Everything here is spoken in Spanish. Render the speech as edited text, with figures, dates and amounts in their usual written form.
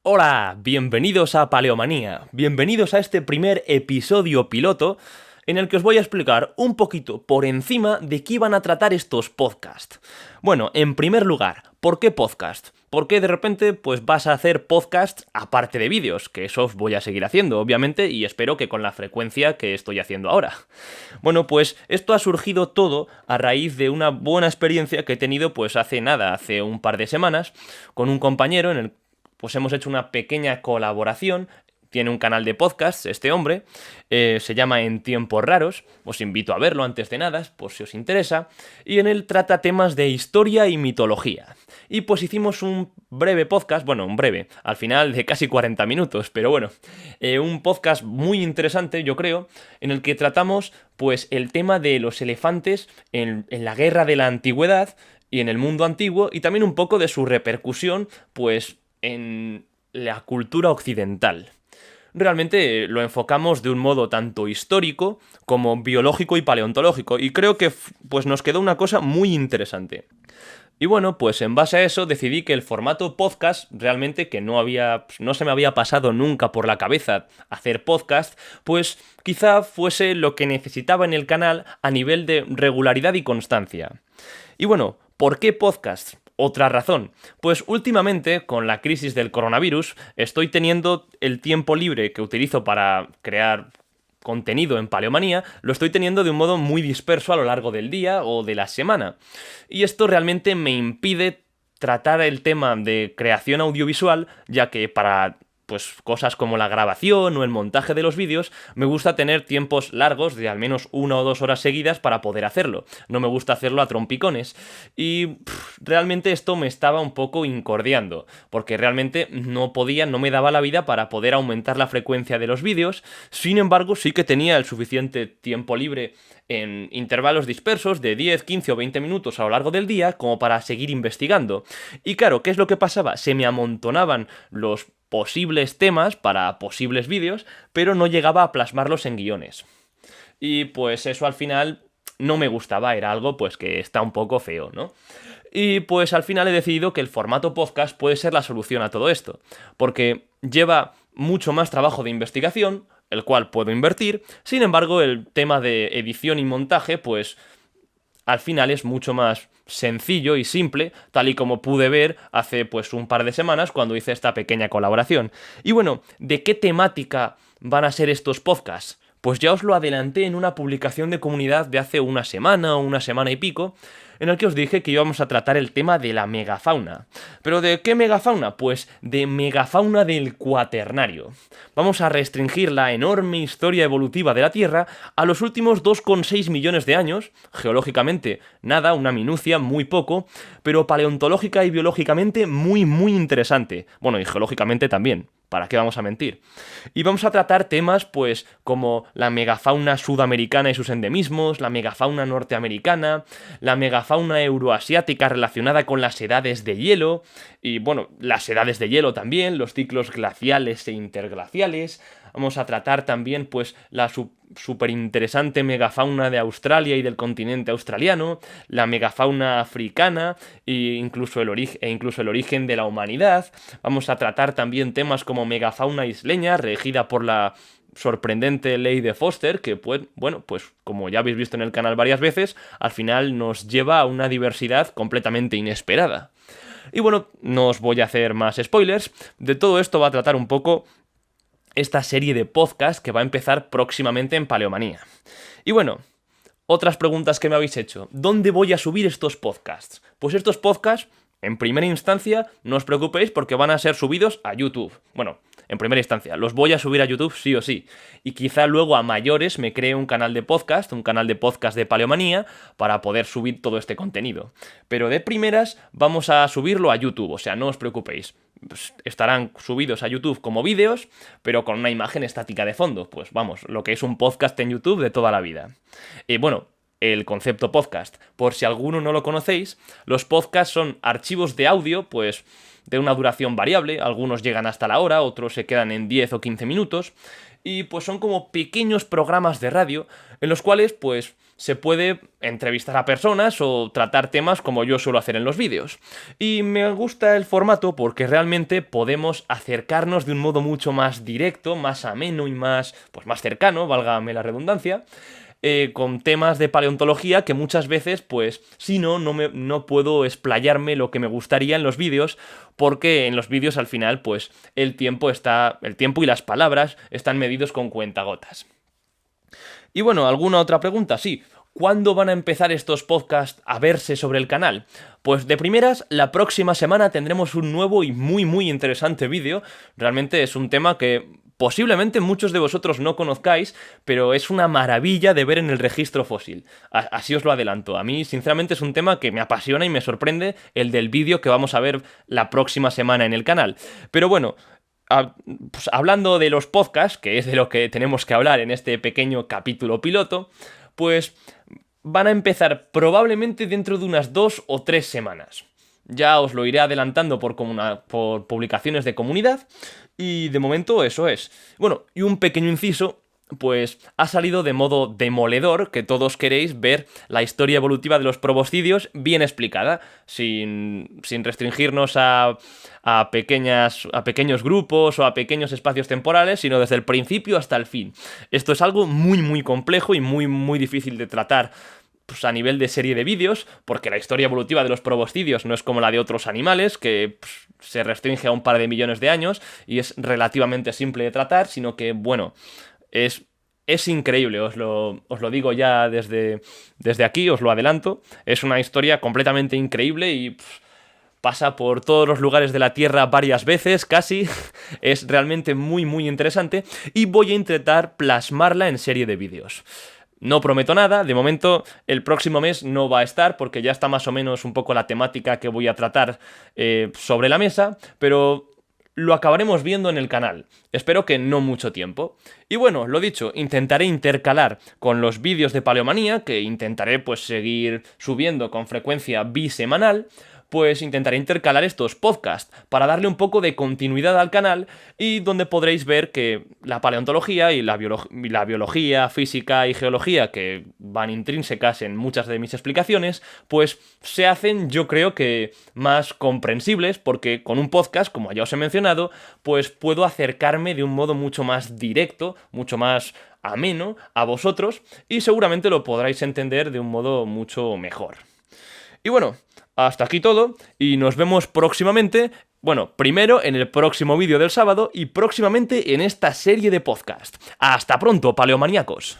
Hola, bienvenidos a Paleomanía, bienvenidos a este primer episodio piloto en el que os voy a explicar un poquito por encima de qué iban a tratar estos podcasts. Bueno, en primer lugar, ¿por qué podcast? ¿Por qué de repente pues vas a hacer podcasts aparte de vídeos? Que eso os voy a seguir haciendo, obviamente, y espero que con la frecuencia que estoy haciendo ahora. Bueno, pues esto ha surgido todo a raíz de una buena experiencia que he tenido pues hace un par de semanas, con un compañero en el pues hemos hecho una pequeña colaboración. Tiene un canal de podcast, este hombre, se llama En Tiempos Raros, os invito a verlo antes de nada, por si os interesa, y en él trata temas de historia y mitología. Y pues hicimos un breve podcast, bueno, un breve, al final de casi 40 minutos, pero bueno, un podcast muy interesante, yo creo, en el que tratamos pues el tema de los elefantes en la guerra de la antigüedad y en el mundo antiguo, y también un poco de su repercusión, pues en la cultura occidental. Realmente lo enfocamos de un modo tanto histórico como biológico y paleontológico, y creo que pues nos quedó una cosa muy interesante. Y bueno, pues en base a eso decidí que el formato podcast, realmente que no se me había pasado nunca por la cabeza hacer podcast, pues quizá fuese lo que necesitaba en el canal a nivel de regularidad y constancia. Y bueno, ¿por qué podcast? Otra razón. Pues últimamente, con la crisis del coronavirus, estoy teniendo el tiempo libre que utilizo para crear contenido en Paleomanía, lo estoy teniendo de un modo muy disperso a lo largo del día o de la semana. Y esto realmente me impide tratar el tema de creación audiovisual, ya que para pues cosas como la grabación o el montaje de los vídeos, me gusta tener tiempos largos de al menos 1 o 2 horas seguidas para poder hacerlo. No me gusta hacerlo a trompicones. Y realmente esto me estaba un poco incordiando, porque realmente no me daba la vida para poder aumentar la frecuencia de los vídeos. Sin embargo, sí que tenía el suficiente tiempo libre en intervalos dispersos de 10, 15 o 20 minutos a lo largo del día como para seguir investigando. Y claro, ¿qué es lo que pasaba? Se me amontonaban los posibles temas para posibles vídeos, pero no llegaba a plasmarlos en guiones. Y pues eso al final no me gustaba, era algo pues que está un poco feo, ¿no? Y pues al final he decidido que el formato podcast puede ser la solución a todo esto, porque lleva mucho más trabajo de investigación, el cual puedo invertir. Sin embargo, el tema de edición y montaje pues al final es mucho más sencillo y simple, tal y como pude ver hace pues un par de semanas cuando hice esta pequeña colaboración. Y bueno, ¿de qué temática van a ser estos podcasts? Pues ya os lo adelanté en una publicación de comunidad de hace una semana o una semana y pico, en el que os dije que íbamos a tratar el tema de la megafauna. ¿Pero de qué megafauna? Pues de megafauna del Cuaternario. Vamos a restringir la enorme historia evolutiva de la Tierra a los últimos 2,6 millones de años, geológicamente nada, una minucia, muy poco, pero paleontológica y biológicamente muy muy interesante. Bueno, y geológicamente también. ¿Para qué vamos a mentir? Y vamos a tratar temas, pues, como la megafauna sudamericana y sus endemismos, la megafauna norteamericana, la megafauna euroasiática relacionada con las edades de hielo, y bueno, las edades de hielo también, los ciclos glaciales e interglaciales. Vamos a tratar también, pues, la súper interesante megafauna de Australia y del continente australiano, la megafauna africana incluso el origen de la humanidad. Vamos a tratar también temas como megafauna isleña, regida por la sorprendente ley de Foster, que pues, bueno, pues como ya habéis visto en el canal varias veces, al final nos lleva a una diversidad completamente inesperada. Y bueno, no os voy a hacer más spoilers, de todo esto va a tratar un poco esta serie de podcast que va a empezar próximamente en Paleomanía. Y bueno, otras preguntas que me habéis hecho. ¿Dónde voy a subir estos podcasts? Pues estos podcasts, en primera instancia, no os preocupéis porque van a ser subidos a YouTube. Bueno, en primera instancia, los voy a subir a YouTube sí o sí. Y quizá luego a mayores me cree un canal de podcast de Paleomanía, para poder subir todo este contenido. Pero de primeras vamos a subirlo a YouTube, o sea, no os preocupéis. Pues estarán subidos a YouTube como vídeos, pero con una imagen estática de fondo. Pues vamos, lo que es un podcast en YouTube de toda la vida. Y bueno, el concepto podcast. Por si alguno no lo conocéis, los podcasts son archivos de audio, pues de una duración variable, algunos llegan hasta la hora, otros se quedan en 10 o 15 minutos, y pues son como pequeños programas de radio en los cuales pues se puede entrevistar a personas o tratar temas como yo suelo hacer en los vídeos. Y me gusta el formato porque realmente podemos acercarnos de un modo mucho más directo, más ameno y más cercano, válgame la redundancia, con temas de paleontología que muchas veces, pues, si no puedo explayarme lo que me gustaría en los vídeos, porque en los vídeos al final, pues, el tiempo y las palabras están medidos con cuentagotas. Y bueno, ¿alguna otra pregunta? Sí. ¿Cuándo van a empezar estos podcasts a verse sobre el canal? Pues de primeras, la próxima semana tendremos un nuevo y muy muy interesante vídeo. Realmente es un tema que posiblemente muchos de vosotros no conozcáis, pero es una maravilla de ver en el registro fósil. Así os lo adelanto. A mí, sinceramente, es un tema que me apasiona y me sorprende, el del vídeo que vamos a ver la próxima semana en el canal. Pero bueno, pues hablando de los podcasts, que es de lo que tenemos que hablar en este pequeño capítulo piloto, pues van a empezar probablemente dentro de unas 2 o 3 semanas. Ya os lo iré adelantando por publicaciones de comunidad. Y de momento eso es. Bueno, y un pequeño inciso, pues ha salido de modo demoledor que todos queréis ver la historia evolutiva de los proboscidios bien explicada, sin restringirnos a pequeños grupos o a pequeños espacios temporales, sino desde el principio hasta el fin. Esto es algo muy muy complejo y muy muy difícil de tratar, pues a nivel de serie de vídeos, porque la historia evolutiva de los proboscidios no es como la de otros animales, que se restringe a un par de millones de años y es relativamente simple de tratar, sino que, bueno, es increíble, os lo digo ya desde aquí, os lo adelanto. Es una historia completamente increíble y pasa por todos los lugares de la Tierra varias veces, casi. Es realmente muy muy interesante y voy a intentar plasmarla en serie de vídeos. No prometo nada, de momento el próximo mes no va a estar porque ya está más o menos un poco la temática que voy a tratar sobre la mesa, pero lo acabaremos viendo en el canal. Espero que no mucho tiempo. Y bueno, lo dicho, intentaré intercalar con los vídeos de Paleomanía, que intentaré pues seguir subiendo con frecuencia bisemanal, pues intentaré intercalar estos podcasts para darle un poco de continuidad al canal y donde podréis ver que la paleontología y la biología, física y geología, que van intrínsecas en muchas de mis explicaciones, pues se hacen, yo creo que más comprensibles, porque con un podcast, como ya os he mencionado, pues puedo acercarme de un modo mucho más directo, mucho más ameno a vosotros y seguramente lo podréis entender de un modo mucho mejor. Y bueno, hasta aquí todo y nos vemos próximamente, bueno, primero en el próximo vídeo del sábado y próximamente en esta serie de podcast. ¡Hasta pronto, paleomaníacos!